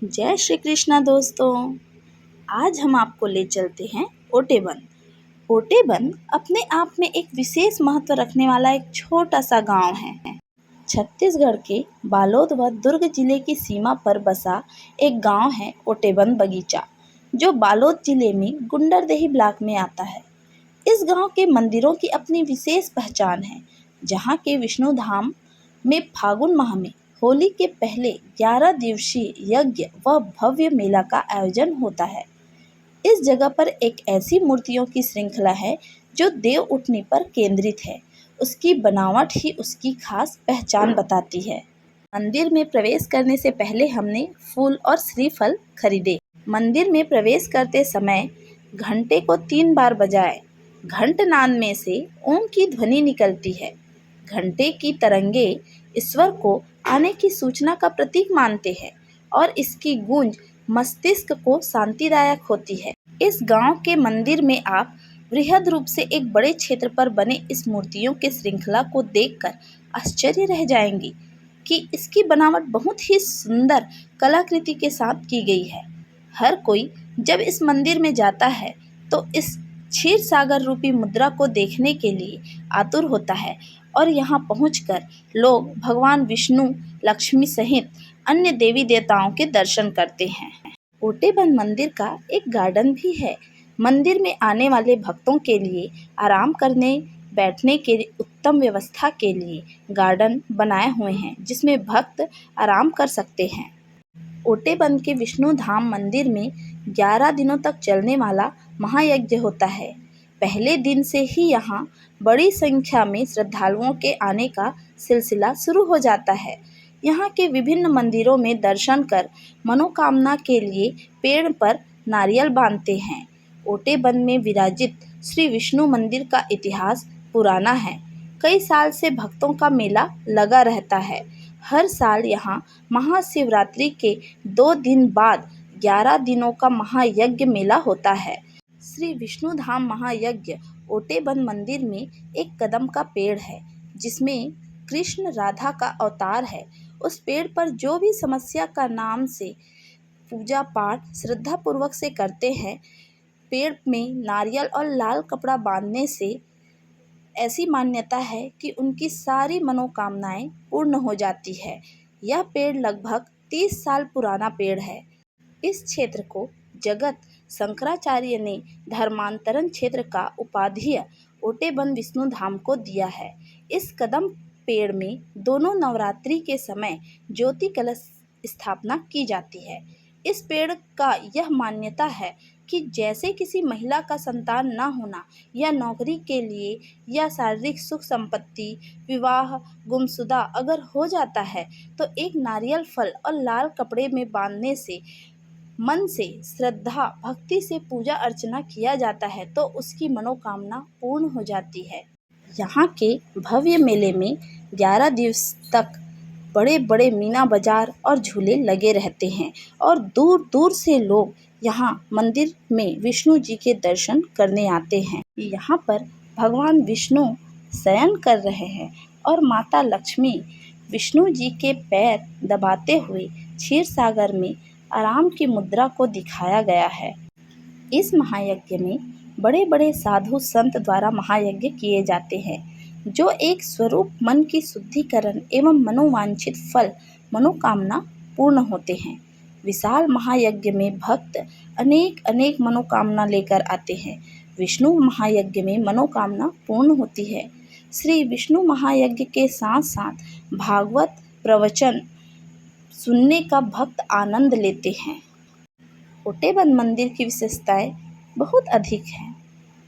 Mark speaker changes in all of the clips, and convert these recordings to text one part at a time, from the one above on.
Speaker 1: जय श्री कृष्णा दोस्तों। आज हम आपको ले चलते हैं ओटेबन। ओटेबन अपने आप में एक विशेष महत्व रखने वाला एक छोटा सा गांव है। छत्तीसगढ़ के बालोद व दुर्ग जिले की सीमा पर बसा एक गांव है ओटेबन बगीचा, जो बालोद जिले में गुंडरदेही ब्लॉक में आता है। इस गांव के मंदिरों की अपनी विशेष पहचान है, जहां के विष्णु धाम में फागुन माह में होली के पहले 11 दिवसीय यज्ञ व भव्य मेला का आयोजन होता है। इस जगह पर एक ऐसी मूर्तियों की श्रृंखला है जो देव उठनी पर केंद्रित है। उसकी बनावट ही उसकी खास पहचान बताती है। मंदिर में प्रवेश करने से पहले हमने फूल और श्रीफल खरीदे। मंदिर में प्रवेश करते समय घंटे को 3 बार बजाए। घंटनाद में से ओम की ध्वनि निकलती है। घंटे की तरंगे ईश्वर को आने की सूचना का प्रतीक मानते हैं और इसकी गूंज मस्तिष्क को शांतिदायक होती है। इस गांव के मंदिर में आप वृहद रूप से एक बड़े क्षेत्र पर बने इस मूर्तियों के श्रृंखला को देखकर आश्चर्य रह जाएंगी कि इसकी बनावट बहुत ही सुंदर कलाकृति के साथ की गई है। हर कोई जब इस मंदिर में जाता है तो इस क्षीर सागर रूपी मुद्रा को देखने के लिए आतुर होता है और यहाँ पहुंचकर लोग भगवान विष्णु, लक्ष्मी सहित अन्य देवी देवताओं के दर्शन करते हैं। ओटेबन मंदिर का एक गार्डन भी है। मंदिर में आने वाले भक्तों के लिए आराम करने बैठने के उत्तम व्यवस्था के लिए गार्डन बनाए हुए हैं, जिसमें भक्त आराम कर सकते हैं। ओटेबन के विष्णु धाम मंदिर में 11 दिनों तक चलने वाला महायज्ञ होता है। पहले दिन से ही यहाँ बड़ी संख्या में श्रद्धालुओं के आने का सिलसिला शुरू हो जाता है। यहाँ के विभिन्न मंदिरों में दर्शन कर मनोकामना के लिए पेड़ पर नारियल बांधते हैं। ओटेबन में विराजित श्री विष्णु मंदिर का इतिहास पुराना है। कई साल से भक्तों का मेला लगा रहता है। हर साल यहाँ महाशिवरात्रि के 2 दिन बाद 11 दिनों का महायज्ञ मेला होता है। श्री विष्णु धाम महायज्ञ ओटेबन मंदिर में एक कदम का पेड़ है, जिसमें कृष्ण राधा का अवतार है। उस पेड़ पर जो भी समस्या का नाम से पूजा पाठ श्रद्धा पूर्वक से करते हैं, पेड़ में नारियल और लाल कपड़ा बांधने से ऐसी मान्यता है कि उनकी सारी मनोकामनाएं पूर्ण हो जाती है। यह पेड़ लगभग 30 साल पुराना पेड़ है। इस क्षेत्र को जगत शंकराचार्य ने धर्मांतरण क्षेत्र का उपाधि ओटेबन विष्णु धाम को दिया है। इस कदम पेड़ में दोनों नवरात्रि के समय ज्योति कलश स्थापना की जाती है। इस पेड़ का यह मान्यता है कि जैसे किसी महिला का संतान न होना या नौकरी के लिए या शारीरिक सुख संपत्ति, विवाह, गुमशुदा अगर हो जाता है तो एक नारियल फल और लाल कपड़े में बांधने से मन से श्रद्धा भक्ति से पूजा अर्चना किया जाता है तो उसकी मनोकामना पूर्ण हो जाती है। यहाँ के भव्य मेले में 11 दिवस तक बड़े बड़े मीना बाजार और झूले लगे रहते हैं और दूर दूर से लोग यहाँ मंदिर में विष्णु जी के दर्शन करने आते हैं। यहाँ पर भगवान विष्णु शयन कर रहे हैं और माता लक्ष्मी विष्णु जी के पैर दबाते हुए क्षीर सागर में आराम की मुद्रा को दिखाया गया है। इस महायज्ञ में बड़े बड़े साधु संत द्वारा महायज्ञ किए जाते हैं, जो एक स्वरूप मन की शुद्धिकरण एवं मनोवांछित फल मनोकामना पूर्ण होते हैं। विशाल महायज्ञ में भक्त अनेक अनेक मनोकामना लेकर आते हैं। विष्णु महायज्ञ में मनोकामना पूर्ण होती है। श्री विष्णु महायज्ञ के साथ साथ भागवत प्रवचन सुनने का भक्त आनंद लेते हैं। ओटेबन मंदिर की विशेषताएं बहुत अधिक हैं।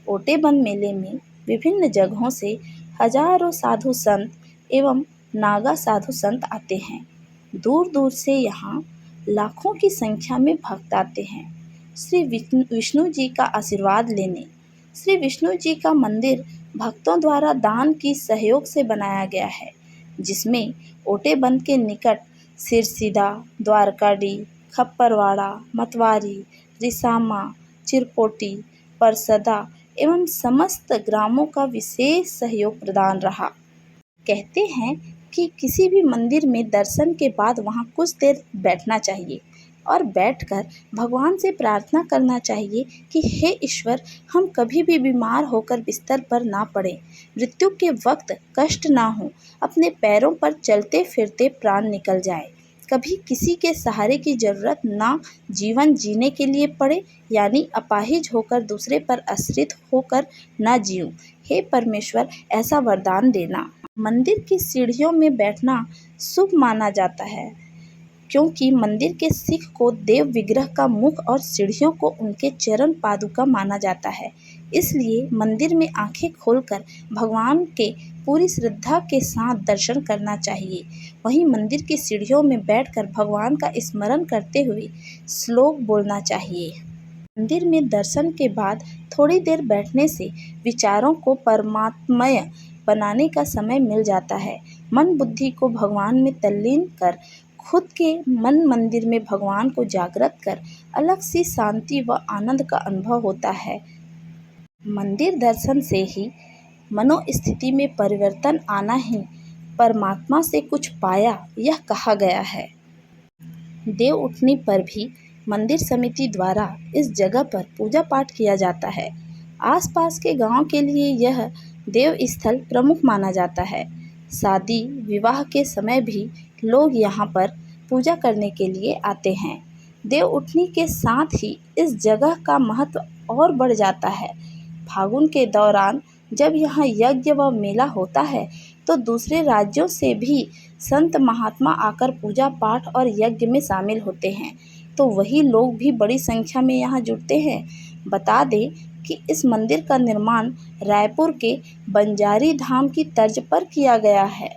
Speaker 1: ओटेबन मेले में विभिन्न जगहों से हजारों साधु संत एवं नागा साधु संत आते हैं। दूर दूर से यहाँ लाखों की संख्या में भक्त आते हैं श्री विष्णु जी का आशीर्वाद लेने। श्री विष्णु जी का मंदिर भक्तों द्वारा दान की सहयोग से बनाया गया है, जिसमें ओटेबन के निकट सिरसीदा, द्वारकाडी, खप्परवाड़ा, मतवारी, रिसामा, चिरपोटी, परसदा एवं समस्त ग्रामों का विशेष सहयोग प्रदान रहा। कहते हैं कि किसी भी मंदिर में दर्शन के बाद वहां कुछ देर बैठना चाहिए, और बैठकर भगवान से प्रार्थना करना चाहिए कि हे ईश्वर, हम कभी भी बीमार होकर बिस्तर पर ना पड़े, मृत्यु के वक्त कष्ट ना हो, अपने पैरों पर चलते फिरते प्राण निकल जाए, कभी किसी के सहारे की ज़रूरत ना जीवन जीने के लिए पड़े, यानी अपाहिज होकर दूसरे पर आश्रित होकर ना जीऊँ। हे परमेश्वर, ऐसा वरदान देना। मंदिर की सीढ़ियों में बैठना शुभ माना जाता है, क्योंकि मंदिर के सिख को देव विग्रह का मुख और सीढ़ियों को उनके चरण पादुका माना जाता है। इसलिए मंदिर में आंखें खोलकर भगवान के पूरी श्रद्धा के साथ दर्शन करना चाहिए। वहीं मंदिर की सीढ़ियों में बैठकर भगवान का स्मरण करते हुए श्लोक बोलना चाहिए। मंदिर में दर्शन के बाद थोड़ी देर बैठने से विचारों को परमात्मय बनाने का समय मिल जाता है। मन बुद्धि को भगवान में तल्लीन कर खुद के मन मंदिर में भगवान को जागृत कर अलग सी शांति व आनंद का अनुभव होता है। मंदिर दर्शन से ही मनोस्थिति में परिवर्तन आना ही परमात्मा से कुछ पाया, यह कहा गया है। देव उठनी पर भी मंदिर समिति द्वारा इस जगह पर पूजा पाठ किया जाता है। आसपास के गांव के लिए यह देव स्थल प्रमुख माना जाता है। शादी विवाह के समय भी लोग यहाँ पर पूजा करने के लिए आते हैं। देव उठनी के साथ ही इस जगह का महत्व और बढ़ जाता है। फागुन के दौरान जब यहाँ यज्ञ व मेला होता है तो दूसरे राज्यों से भी संत महात्मा आकर पूजा पाठ और यज्ञ में शामिल होते हैं, तो वही लोग भी बड़ी संख्या में यहाँ जुटते हैं। बता दें कि इस मंदिर का निर्माण रायपुर के बंजारी धाम की तर्ज पर किया गया है।